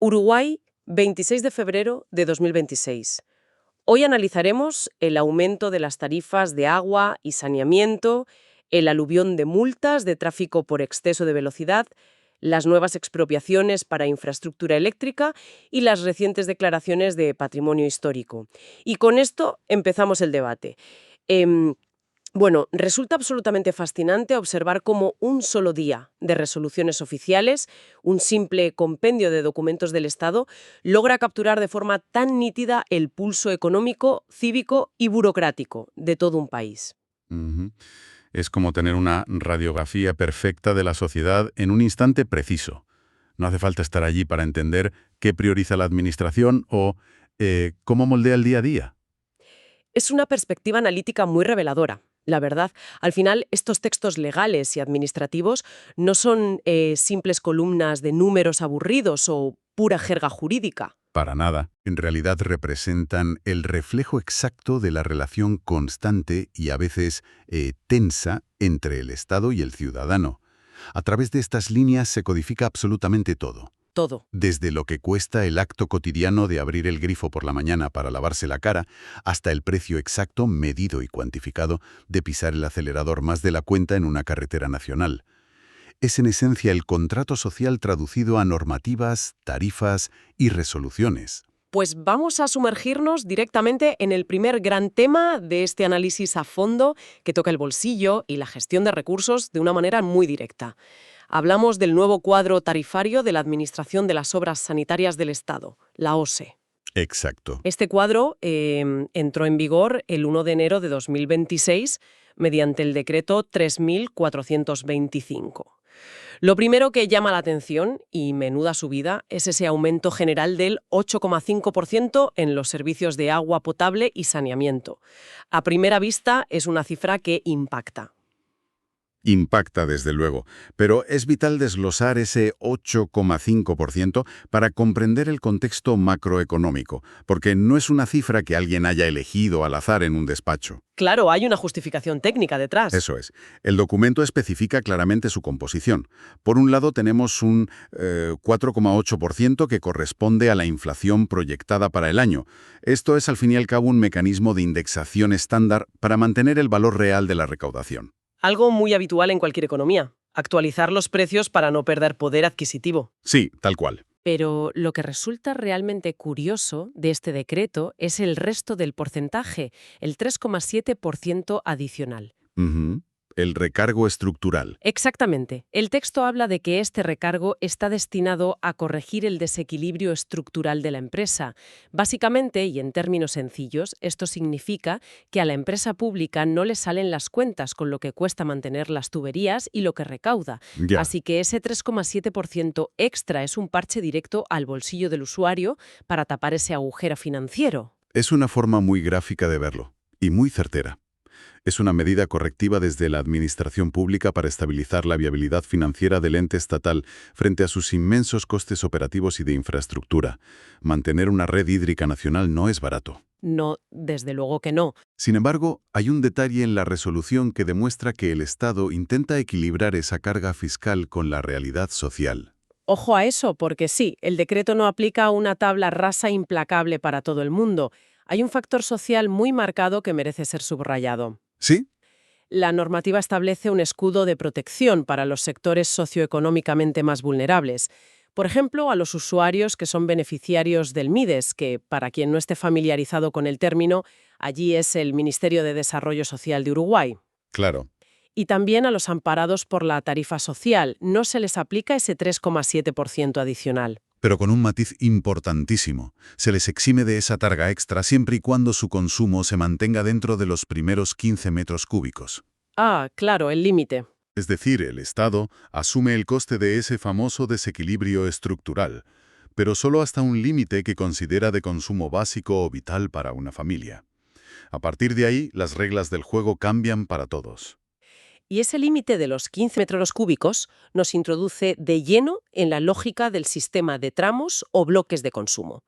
Uruguay, 26 de febrero de 2026. Hoy analizaremos el aumento de las tarifas de agua y saneamiento, el aluvión de multas de tráfico por exceso de velocidad, las nuevas expropiaciones para infraestructura eléctrica y las recientes declaraciones de patrimonio histórico. Y con esto empezamos el debate. Em, Resulta absolutamente fascinante observar cómo un solo día de resoluciones oficiales, un simple compendio de documentos del Estado, logra capturar de forma tan nítida el pulso económico, cívico y burocrático de todo un país. Ujú. Es como tener una radiografía perfecta de la sociedad en un instante preciso. No hace falta estar allí para entender qué prioriza la administración o cómo moldea el día a día. Es una perspectiva analítica muy reveladora. La verdad, al final, estos textos legales y administrativos no son simples columnas de números aburridos o pura jerga jurídica. Para nada. En realidad representan el reflejo exacto de la relación constante y a veces tensa entre el Estado y el ciudadano. A través de estas líneas se codifica absolutamente todo. Todo. Desde lo que cuesta el acto cotidiano de abrir el grifo por la mañana para lavarse la cara, hasta el precio exacto, medido y cuantificado, de pisar el acelerador más de la cuenta en una carretera nacional. Es en esencia el contrato social traducido a normativas, tarifas y resoluciones. Pues vamos a sumergirnos directamente en el primer gran tema de este análisis a fondo que toca el bolsillo y la gestión de recursos de una manera muy directa. Hablamos del nuevo cuadro tarifario de la Administración de las Obras Sanitarias del Estado, la OSE. Exacto. Este cuadro entró en vigor el 1 de enero de 2026 mediante el decreto 3425. Lo primero que llama la atención, y menuda subida, es ese aumento general del 8,5% en los servicios de agua potable y saneamiento. A primera vista es una cifra que impacta. Impacta, desde luego, pero es vital desglosar ese 8,5% para comprender el contexto macroeconómico, porque no es una cifra que alguien haya elegido al azar en un despacho. Claro, hay una justificación técnica detrás. Eso es. El documento especifica claramente su composición. Por un lado tenemos un 4,8% que corresponde a la inflación proyectada para el año. Esto es al fin y al cabo un mecanismo de indexación estándar para mantener el valor real de la recaudación. Algo muy habitual en cualquier economía, actualizar los precios para no perder poder adquisitivo. Sí, tal cual. Pero lo que resulta realmente curioso de este decreto es el resto del porcentaje, el 3,7% adicional. Ujú. El recargo estructural. Exactamente. El texto habla de que este recargo está destinado a corregir el desequilibrio estructural de la empresa. Básicamente, y en términos sencillos, esto significa que a la empresa pública no le salen las cuentas con lo que cuesta mantener las tuberías y lo que recauda. Ya. Así que ese 3,7% extra es un parche directo al bolsillo del usuario para tapar ese agujero financiero. Es una forma muy gráfica de verlo, y muy certera. Es una medida correctiva desde la administración pública para estabilizar la viabilidad financiera del ente estatal frente a sus inmensos costes operativos y de infraestructura. Mantener una red hídrica nacional no es barato. No, desde luego que no. Sin embargo, hay un detalle en la resolución que demuestra que el Estado intenta equilibrar esa carga fiscal con la realidad social. Ojo a eso, porque sí, el decreto no aplica una tabla rasa implacable para todo el mundo. Hay un factor social muy marcado que merece ser subrayado. ¿Sí? La normativa establece un escudo de protección para los sectores socioeconómicamente más vulnerables. Por ejemplo, a los usuarios que son beneficiarios del MIDES, que, para quien no esté familiarizado con el término, allí es el Ministerio de Desarrollo Social de Uruguay. Claro. Y también a los amparados por la tarifa social, no se les aplica ese 3,7% adicional. Pero con un matiz importantísimo. Se les exime de esa carga extra siempre y cuando su consumo se mantenga dentro de los primeros 15 metros cúbicos. Ah, claro, el límite. Es decir, el Estado asume el coste de ese famoso desequilibrio estructural, pero solo hasta un límite que considera de consumo básico o vital para una familia. A partir de ahí, las reglas del juego cambian para todos. Y ese límite de los 15 metros cúbicos nos introduce de lleno en la lógica del sistema de tramos o bloques de consumo.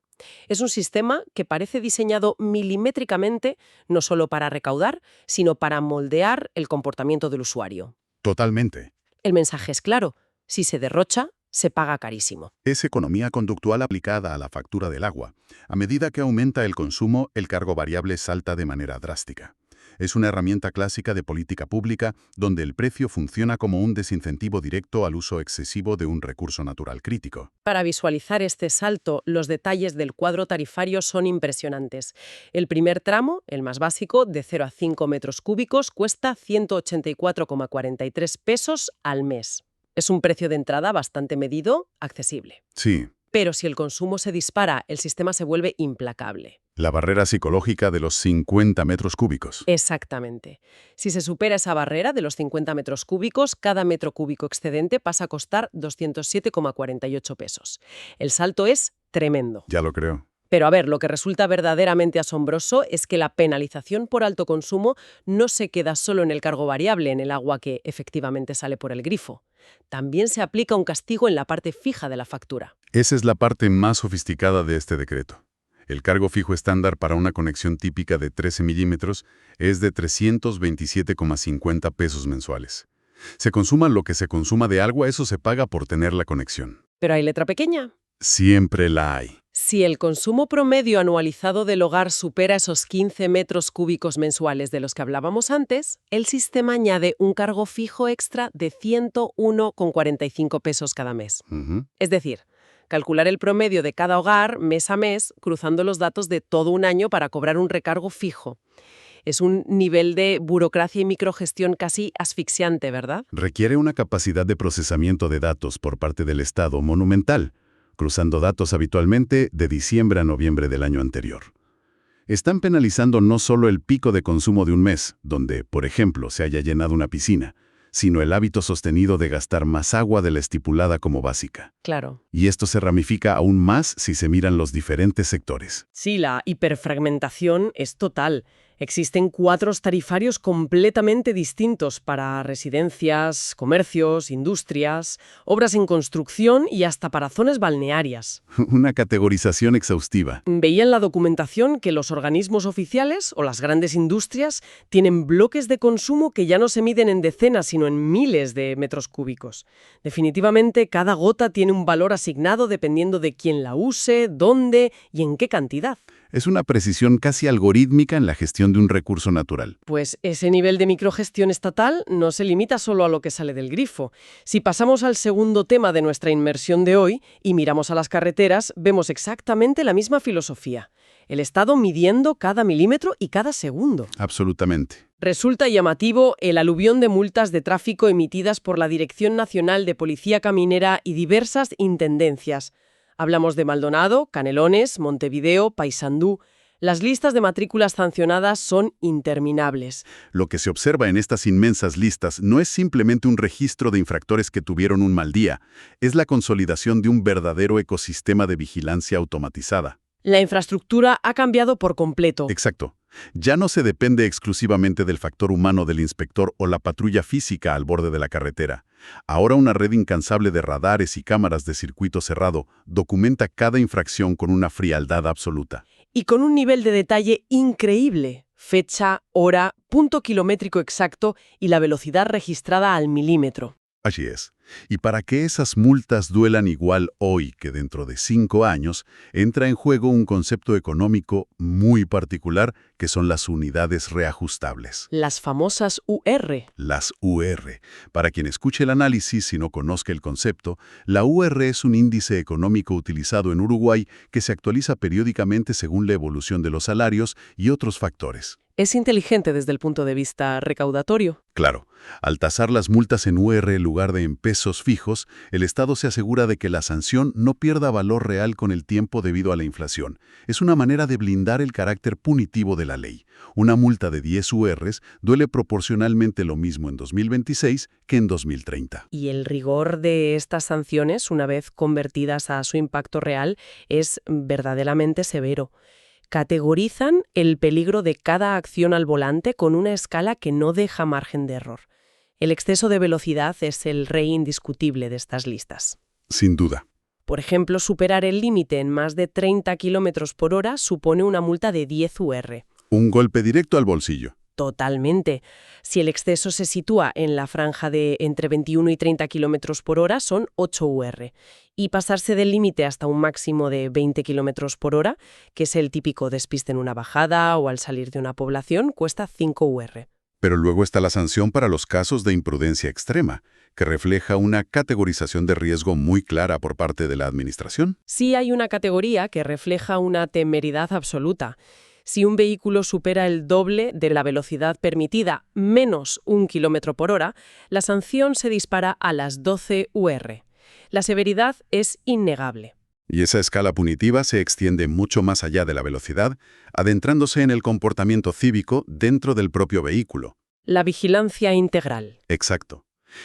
Es un sistema que parece diseñado milimétricamente no solo para recaudar, sino para moldear el comportamiento del usuario. Totalmente. El mensaje es claro: si se derrocha, se paga carísimo. Es economía conductual aplicada a la factura del agua. A medida que aumenta el consumo, el cargo variable salta de manera drástica. Es una herramienta clásica de política pública donde el precio funciona como un desincentivo directo al uso excesivo de un recurso natural crítico. Para visualizar este salto, los detalles del cuadro tarifario son impresionantes. El primer tramo, el más básico, de 0 a 5 metros cúbicos, cuesta 184,43 pesos al mes. Es un precio de entrada bastante medido, accesible. Sí, Pero si el consumo se dispara, el sistema se vuelve implacable. la barrera psicológica de los 50 metros cúbicos. Exactamente. Si se supera esa barrera de los 50 metros cúbicos, cada metro cúbico excedente pasa a costar 207,48 pesos. El salto es tremendo. Ya lo creo. Pero a ver, lo que resulta verdaderamente asombroso es que la penalización por alto consumo no se queda solo en el cargo variable, en el agua que efectivamente sale por el grifo. También se aplica un castigo en la parte fija de la factura. Esa es la parte más sofisticada de este decreto. El cargo fijo estándar para una conexión típica de 13 milímetros es de 327,50 pesos mensuales. Se consuma lo que se consuma de agua, eso se paga por tener la conexión. Pero hay letra pequeña. Siempre la hay. Si el consumo promedio anualizado del hogar supera esos 15 metros cúbicos mensuales de los que hablábamos antes, el sistema añade un cargo fijo extra de 101,45 pesos cada mes. Ujú. Es decir, calcular el promedio de cada hogar mes a mes, cruzando los datos de todo un año para cobrar un recargo fijo. Es un nivel de burocracia y microgestión casi asfixiante, ¿verdad? Requiere una capacidad de procesamiento de datos por parte del Estado monumental, cruzando datos habitualmente de diciembre a noviembre del año anterior. Están penalizando no solo el pico de consumo de un mes, donde, por ejemplo, se haya llenado una piscina, sino el hábito sostenido de gastar más agua de la estipulada como básica. Claro. Y esto se ramifica aún más si se miran los diferentes sectores. Sí, la hiperfragmentación es total. Existen cuadros tarifarios completamente distintos para residencias, comercios, industrias, obras en construcción y hasta para zonas balnearias. Una categorización exhaustiva. Veía en la documentación que los organismos oficiales o las grandes industrias tienen bloques de consumo que ya no se miden en decenas, sino en miles de metros cúbicos. Definitivamente, cada gota tiene un valor asignado dependiendo de quién la use, dónde y en qué cantidad. Es una precisión casi algorítmica en la gestión de un recurso natural. Pues ese nivel de microgestión estatal no se limita solo a lo que sale del grifo. Si pasamos al segundo tema de nuestra inmersión de hoy y miramos a las carreteras, vemos exactamente la misma filosofía. El Estado midiendo cada milímetro y cada segundo. Absolutamente. Resulta llamativo el aluvión de multas de tráfico emitidas por la Dirección Nacional de Policía Caminera y diversas intendencias. Hablamos de Maldonado, Canelones, Montevideo, Paysandú. Las listas de matrículas sancionadas son interminables. Lo que se observa en estas inmensas listas no es simplemente un registro de infractores que tuvieron un mal día, es la consolidación de un verdadero ecosistema de vigilancia automatizada. La infraestructura ha cambiado por completo. Exacto. Ya no se depende exclusivamente del factor humano del inspector o la patrulla física al borde de la carretera. Ahora una red incansable de radares y cámaras de circuito cerrado documenta cada infracción con una frialdad absoluta. Y con un nivel de detalle increíble. Fecha, hora, punto kilométrico exacto y la velocidad registrada al milímetro. Así es. Y para que esas multas duelan igual hoy que dentro de 5 años, entra en juego un concepto económico muy particular que son las unidades reajustables. Las famosas UR. Las UR. Para quien escuche el análisis y no conozca el concepto, la UR es un índice económico utilizado en Uruguay que se actualiza periódicamente según la evolución de los salarios y otros factores. Es inteligente desde el punto de vista recaudatorio. Claro, al tasar las multas en UR en lugar de en pesos fijos, el Estado se asegura de que la sanción no pierda valor real con el tiempo debido a la inflación. Es una manera de blindar el carácter punitivo de la ley. Una multa de 10 URs duele proporcionalmente lo mismo en 2026 que en 2030. Y el rigor de estas sanciones, una vez convertidas a su impacto real, es verdaderamente severo. Categorizan el peligro de cada acción al volante con una escala que no deja margen de error. El exceso de velocidad es el rey indiscutible de estas listas. Sin duda. Por ejemplo, superar el límite en más de 30 km/h supone una multa de 10 UR. Un golpe directo al bolsillo. Totalmente. Si el exceso se sitúa en la franja de entre 21 y 30 kilómetros por hora, son 8 UR. Y pasarse del límite hasta un máximo de 20 kilómetros por hora, que es el típico despiste en una bajada o al salir de una población, cuesta 5 UR. Pero luego está la sanción para los casos de imprudencia extrema, que refleja una categorización de riesgo muy clara por parte de la Administración. Sí hay una categoría que refleja una temeridad absoluta. Si un vehículo supera el doble de la velocidad permitida menos 1 kilómetro por hora, la sanción se dispara a las 12 UR. La severidad es innegable. Y esa escala punitiva se extiende mucho más allá de la velocidad, adentrándose en el comportamiento cívico dentro del propio vehículo. La vigilancia integral. Exacto.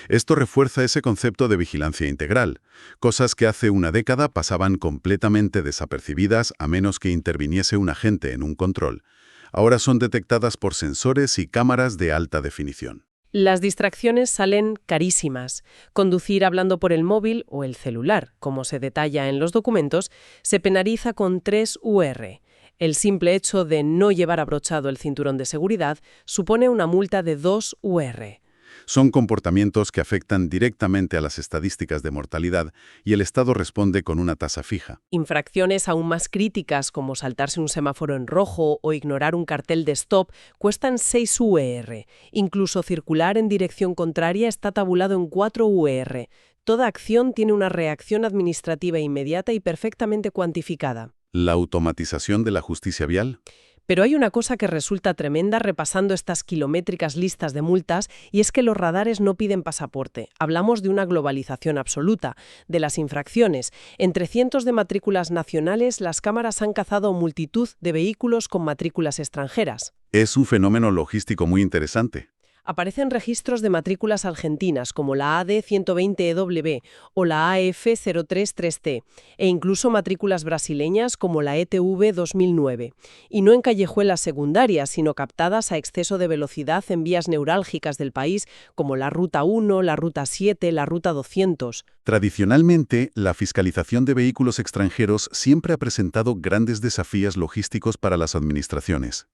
Esto refuerza ese concepto de vigilancia integral, cosas que hace una década pasaban completamente desapercibidas a menos que interviniese un agente en un control. Ahora son detectadas por sensores y cámaras de alta definición. Las distracciones salen carísimas. Conducir hablando por el móvil o el celular, como se detalla en los documentos, se penaliza con 3 UR. El simple hecho de no llevar abrochado el cinturón de seguridad supone una multa de 2 UR. Son comportamientos que afectan directamente a las estadísticas de mortalidad y el Estado responde con una tasa fija. Infracciones aún más críticas, como saltarse un semáforo en rojo o ignorar un cartel de stop, cuestan 6 UR. Incluso circular en dirección contraria está tabulado en 4 UR. Toda acción tiene una reacción administrativa inmediata y perfectamente cuantificada. ¿La automatización de la justicia vial? Pero hay una cosa que resulta tremenda repasando estas kilométricas listas de multas, y es que los radares no piden pasaporte. Hablamos de una globalización absoluta de las infracciones. Entre cientos de matrículas nacionales, las cámaras han cazado multitud de vehículos con matrículas extranjeras. Es un fenómeno logístico muy interesante. Aparecen registros de matrículas argentinas como la AD120EW o la AF033T e incluso matrículas brasileñas como la ETV 2009. Y no en callejuelas secundarias, sino captadas a exceso de velocidad en vías neurálgicas del país como la Ruta 1, la Ruta 7, la Ruta 200. Tradicionalmente, la fiscalización de vehículos extranjeros siempre ha presentado grandes desafíos logísticos para las administraciones.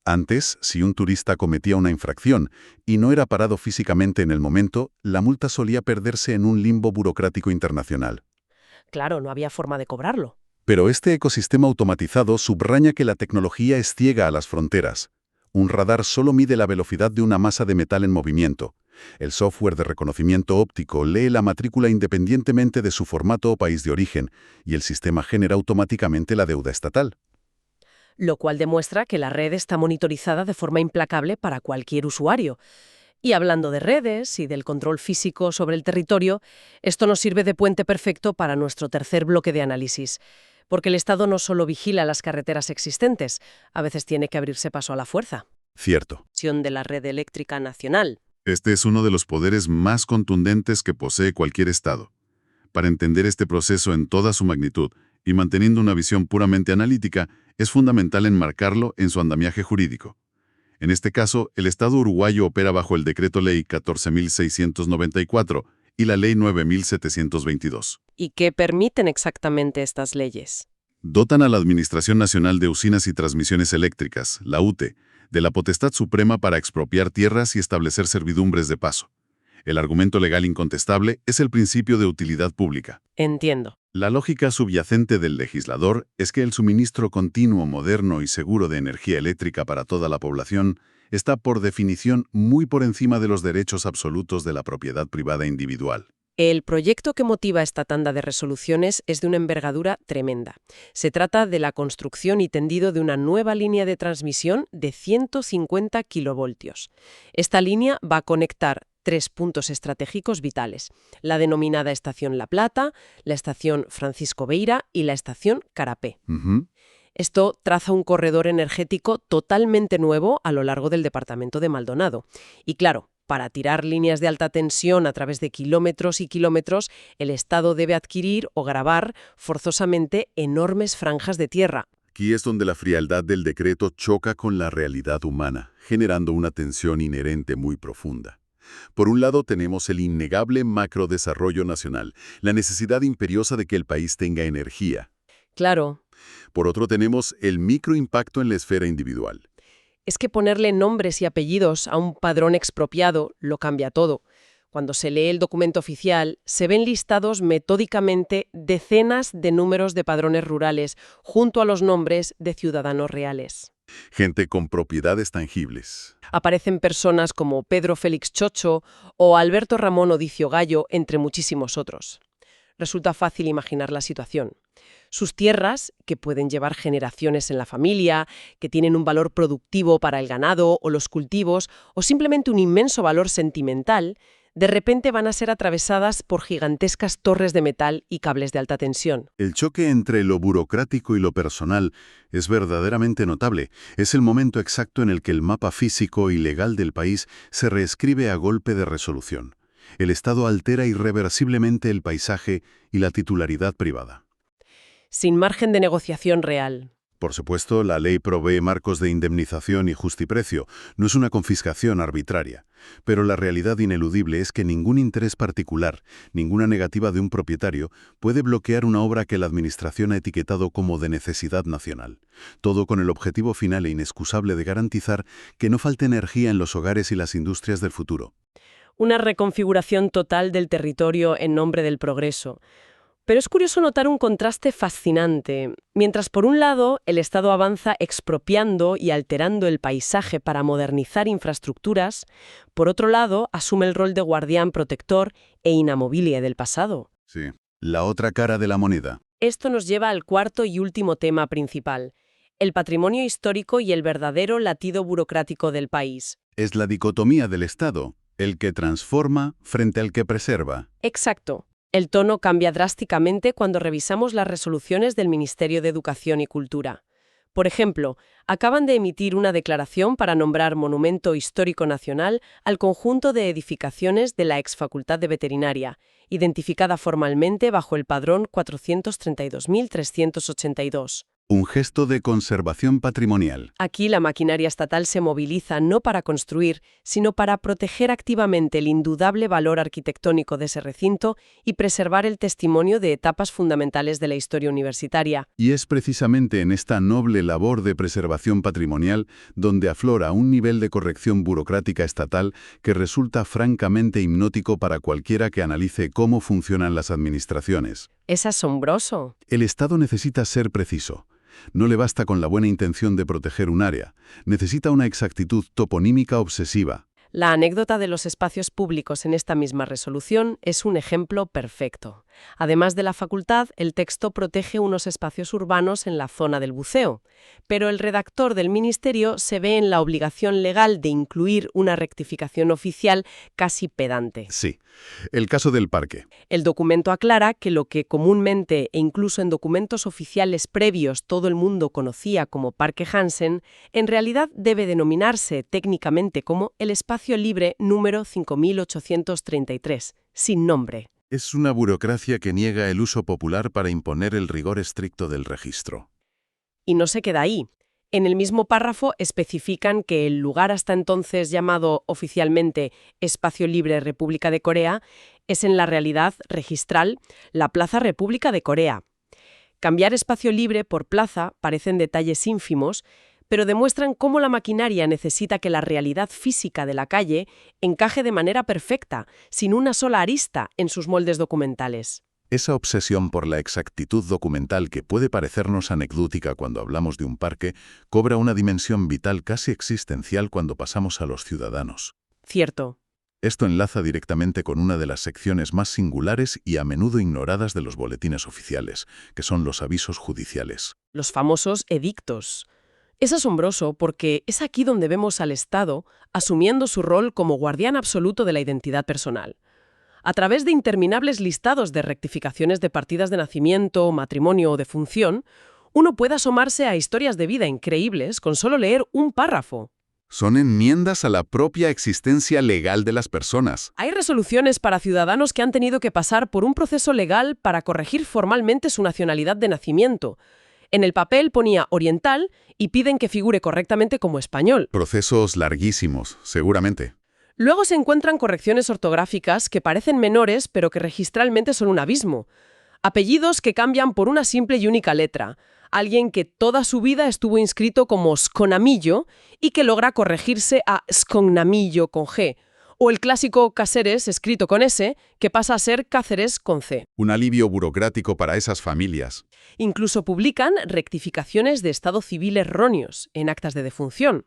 Antes, si un turista cometía una infracción y no era parado físicamente en el momento, la multa solía perderse en un limbo burocrático internacional. Claro, no había forma de cobrarlo. Pero este ecosistema automatizado subraya que la tecnología es ciega a las fronteras. Un radar solo mide la velocidad de una masa de metal en movimiento. El software de reconocimiento óptico lee la matrícula independientemente de su formato o país de origen, y el sistema genera automáticamente la deuda estatal. Lo cual demuestra que la red está monitorizada de forma implacable para cualquier usuario. Y hablando de redes y del control físico sobre el territorio, esto nos sirve de puente perfecto para nuestro tercer bloque de análisis. Porque el Estado no solo vigila las carreteras existentes, a veces tiene que abrirse paso a la fuerza. Cierto. De la red eléctrica nacional. Este es uno de los poderes más contundentes que posee cualquier Estado. Para entender este proceso en toda su magnitud y manteniendo una visión puramente analítica, es fundamental enmarcarlo en su andamiaje jurídico. En este caso, el Estado uruguayo opera bajo el Decreto Ley 14.694 y la Ley 9.722. ¿Y qué permiten exactamente estas leyes? Dotan a la Administración Nacional de Usinas y Transmisiones Eléctricas, la UTE, de la potestad suprema para expropiar tierras y establecer servidumbres de paso. El argumento legal incontestable es el principio de utilidad pública. Entiendo. La lógica subyacente del legislador es que el suministro continuo, moderno y seguro de energía eléctrica para toda la población está por definición muy por encima de los derechos absolutos de la propiedad privada individual. El proyecto que motiva esta tanda de resoluciones es de una envergadura tremenda. Se trata de la construcción y tendido de una nueva línea de transmisión de 150 kilovoltios. Esta línea va a conectar 3 puntos estratégicos vitales: la denominada Estación La Plata, la Estación Francisco Beira y la Estación Carapé. Esto traza un corredor energético totalmente nuevo a lo largo del departamento de Maldonado. Y claro, para tirar líneas de alta tensión a través de kilómetros y kilómetros, el Estado debe adquirir o gravar forzosamente enormes franjas de tierra. Aquí es donde la frialdad del decreto choca con la realidad humana, generando una tensión inherente muy profunda. Por un lado tenemos el innegable macrodesarrollo nacional, la necesidad imperiosa de que el país tenga energía. Claro. Por otro tenemos el microimpacto en la esfera individual. es que ponerle nombres y apellidos a un padrón expropiado lo cambia todo. Cuando se lee el documento oficial, se ven listados metódicamente decenas de números de padrones rurales junto a los nombres de ciudadanos reales. Gente con propiedades tangibles. Aparecen personas como Pedro Félix Chocho o Alberto Ramón Odicio Gallo, entre muchísimos otros. Resulta fácil imaginar la situación. Sus tierras, que pueden llevar generaciones en la familia, que tienen un valor productivo para el ganado o los cultivos, o simplemente un inmenso valor sentimental, de repente van a ser atravesadas por gigantescas torres de metal y cables de alta tensión. El choque entre lo burocrático y lo personal es verdaderamente notable. Es el momento exacto en el que el mapa físico y legal del país se reescribe a golpe de resolución. El Estado altera irreversiblemente el paisaje y la titularidad privada. Sin margen de negociación real. Por supuesto, la ley provee marcos de indemnización y justiprecio. No es una confiscación arbitraria. Pero la realidad ineludible es que ningún interés particular, ninguna negativa de un propietario, puede bloquear una obra que la Administración ha etiquetado como de necesidad nacional. Todo con el objetivo final e inexcusable de garantizar que no falte energía en los hogares y las industrias del futuro. Una reconfiguración total del territorio en nombre del progreso. Pero es curioso notar un contraste fascinante. Mientras por un lado el Estado avanza expropiando y alterando el paisaje para modernizar infraestructuras, por otro lado asume el rol de guardián protector e inamovible del pasado. Sí. La otra cara de la moneda. Esto nos lleva al cuarto y último tema principal, el patrimonio histórico y el verdadero latido burocrático del país. Es la dicotomía del Estado, el que transforma frente al que preserva. Exacto. El tono cambia drásticamente cuando revisamos las resoluciones del Ministerio de Educación y Cultura. Por ejemplo, acaban de emitir una declaración para nombrar Monumento Histórico Nacional al conjunto de edificaciones de la exfacultad de Veterinaria, identificada formalmente bajo el padrón 432.382. Un gesto de conservación patrimonial. Aquí la maquinaria estatal se moviliza no para construir, sino para proteger activamente el indudable valor arquitectónico de ese recinto y preservar el testimonio de etapas fundamentales de la historia universitaria. Y es precisamente en esta noble labor de preservación patrimonial donde aflora un nivel de corrección burocrática estatal que resulta francamente hipnótico para cualquiera que analice cómo funcionan las administraciones. Es asombroso. El Estado necesita ser preciso. No le basta con la buena intención de proteger un área. Necesita una exactitud toponímica obsesiva. La anécdota de los espacios públicos en esta misma resolución es un ejemplo perfecto. Además de la facultad, el texto protege unos espacios urbanos en la zona del buceo, pero el redactor del ministerio se ve en la obligación legal de incluir una rectificación oficial casi pedante. Sí. El caso del parque. El documento aclara que lo que comúnmente e incluso en documentos oficiales previos todo el mundo conocía como Parque Hansen, en realidad debe denominarse técnicamente como el espacio libre número 5833, sin nombre. Es una burocracia que niega el uso popular para imponer el rigor estricto del registro. Y no se queda ahí. En el mismo párrafo especifican que el lugar hasta entonces llamado oficialmente Espacio Libre República de Corea es en la realidad registral la Plaza República de Corea. Cambiar espacio libre por plaza parecen detalles ínfimos, pero demuestran cómo la maquinaria necesita que la realidad física de la calle encaje de manera perfecta, sin una sola arista en sus moldes documentales. Esa obsesión por la exactitud documental que puede parecernos anecdótica cuando hablamos de un parque, cobra una dimensión vital casi existencial cuando pasamos a los ciudadanos. Cierto. Esto enlaza directamente con una de las secciones más singulares y a menudo ignoradas de los boletines oficiales, que son los avisos judiciales. Los famosos edictos. Es asombroso porque es aquí donde vemos al Estado asumiendo su rol como guardián absoluto de la identidad personal. A través de interminables listados de rectificaciones de partidas de nacimiento, matrimonio o defunción, uno puede asomarse a historias de vida increíbles con solo leer un párrafo. Son enmiendas a la propia existencia legal de las personas. Hay resoluciones para ciudadanos que han tenido que pasar por un proceso legal para corregir formalmente su nacionalidad de nacimiento. En el papel ponía oriental y piden que figure correctamente como español. Procesos larguísimos, seguramente. Luego se encuentran correcciones ortográficas que parecen menores pero que registralmente son un abismo. Apellidos que cambian por una simple y única letra. Alguien que toda su vida estuvo inscrito como Sconamillo y que logra corregirse a Scognamillo con G. O el clásico Cáceres escrito con S, que pasa a ser Cáceres con C. Un alivio burocrático para esas familias. Incluso publican rectificaciones de estado civil erróneos en actas de defunción.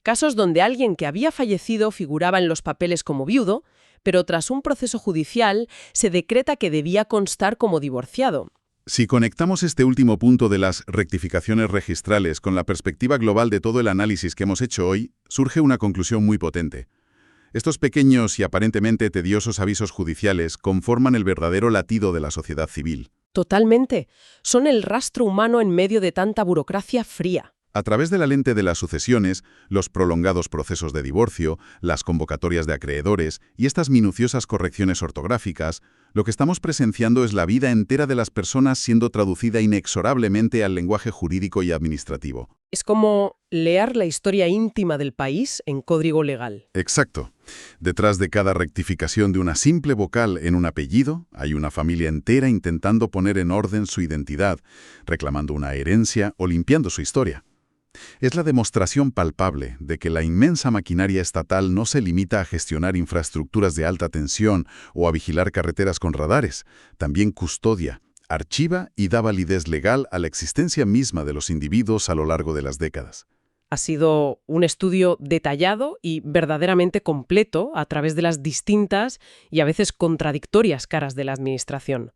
Casos donde alguien que había fallecido figuraba en los papeles como viudo, pero tras un proceso judicial se decreta que debía constar como divorciado. Si conectamos este último punto de las rectificaciones registrales con la perspectiva global de todo el análisis que hemos hecho hoy, surge una conclusión muy potente. Estos pequeños y aparentemente tediosos avisos judiciales conforman el verdadero latido de la sociedad civil. Totalmente. Son el rastro humano en medio de tanta burocracia fría. A través de la lente de las sucesiones, los prolongados procesos de divorcio, las convocatorias de acreedores y estas minuciosas correcciones ortográficas, lo que estamos presenciando es la vida entera de las personas siendo traducida inexorablemente al lenguaje jurídico y administrativo. Es como leer la historia íntima del país en código legal. Exacto. Detrás de cada rectificación de una simple vocal en un apellido, hay una familia entera intentando poner en orden su identidad, reclamando una herencia o limpiando su historia. Es la demostración palpable de que la inmensa maquinaria estatal no se limita a gestionar infraestructuras de alta tensión o a vigilar carreteras con radares, también custodia, archiva y da validez legal a la existencia misma de los individuos a lo largo de las décadas. Ha sido un estudio detallado y verdaderamente completo a través de las distintas y a veces contradictorias caras de la Administración.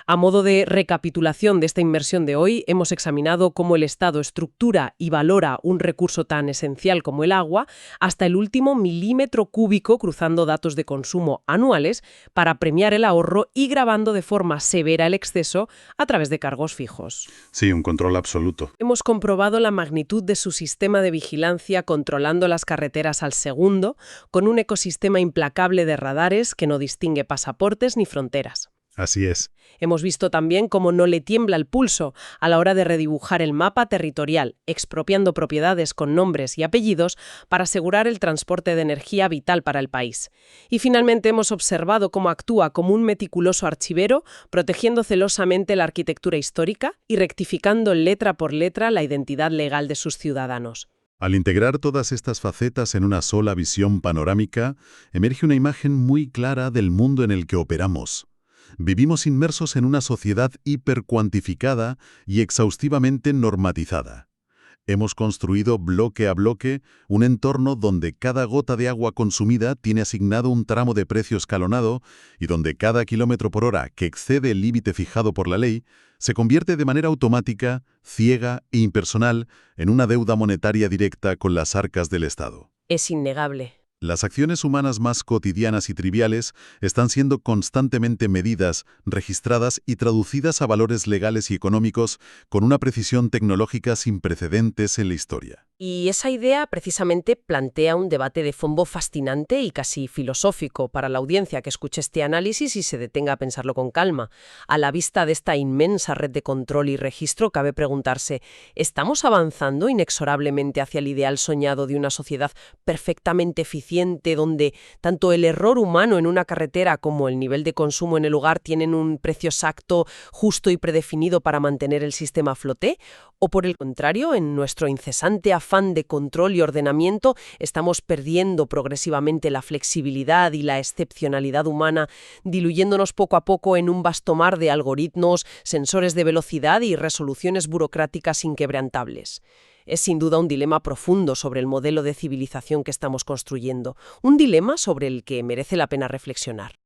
A modo de recapitulación de esta inmersión de hoy, hemos examinado cómo el Estado estructura y valora un recurso tan esencial como el agua hasta el último milímetro cúbico, cruzando datos de consumo anuales para premiar el ahorro y gravando de forma severa el exceso a través de cargos fijos. Sí, un control absoluto. Hemos comprobado la magnitud de su sistema de vigilancia controlando las carreteras al segundo, con un ecosistema implacable de radares que no distingue pasaportes ni fronteras. Así es. Hemos visto también cómo no le tiembla el pulso a la hora de redibujar el mapa territorial, expropiando propiedades con nombres y apellidos para asegurar el transporte de energía vital para el país. Y finalmente hemos observado cómo actúa como un meticuloso archivero, protegiendo celosamente la arquitectura histórica y rectificando letra por letra la identidad legal de sus ciudadanos. Al integrar todas estas facetas en una sola visión panorámica, emerge una imagen muy clara del mundo en el que operamos. Vivimos inmersos en una sociedad hipercuantificada y exhaustivamente normatizada. Hemos construido bloque a bloque un entorno donde cada gota de agua consumida tiene asignado un tramo de precio escalonado y donde cada kilómetro por hora que excede el límite fijado por la ley se convierte de manera automática, ciega e impersonal en una deuda monetaria directa con las arcas del Estado. Es innegable. Las acciones humanas más cotidianas y triviales están siendo constantemente medidas, registradas y traducidas a valores legales y económicos con una precisión tecnológica sin precedentes en la historia. Y esa idea precisamente plantea un debate de fondo fascinante y casi filosófico para la audiencia que escuche este análisis y se detenga a pensarlo con calma. A la vista de esta inmensa red de control y registro, cabe preguntarse, ¿estamos avanzando inexorablemente hacia el ideal soñado de una sociedad perfectamente eficiente donde tanto el error humano en una carretera como el nivel de consumo en el hogar tienen un precio exacto, justo y predefinido para mantener el sistema a flote? ¿O por el contrario, en nuestro incesante afán de control y ordenamiento, estamos perdiendo progresivamente la flexibilidad y la excepcionalidad humana, diluyéndonos poco a poco en un vasto mar de algoritmos, sensores de velocidad y resoluciones burocráticas inquebrantables? Es sin duda un dilema profundo sobre el modelo de civilización que estamos construyendo, un dilema sobre el que merece la pena reflexionar.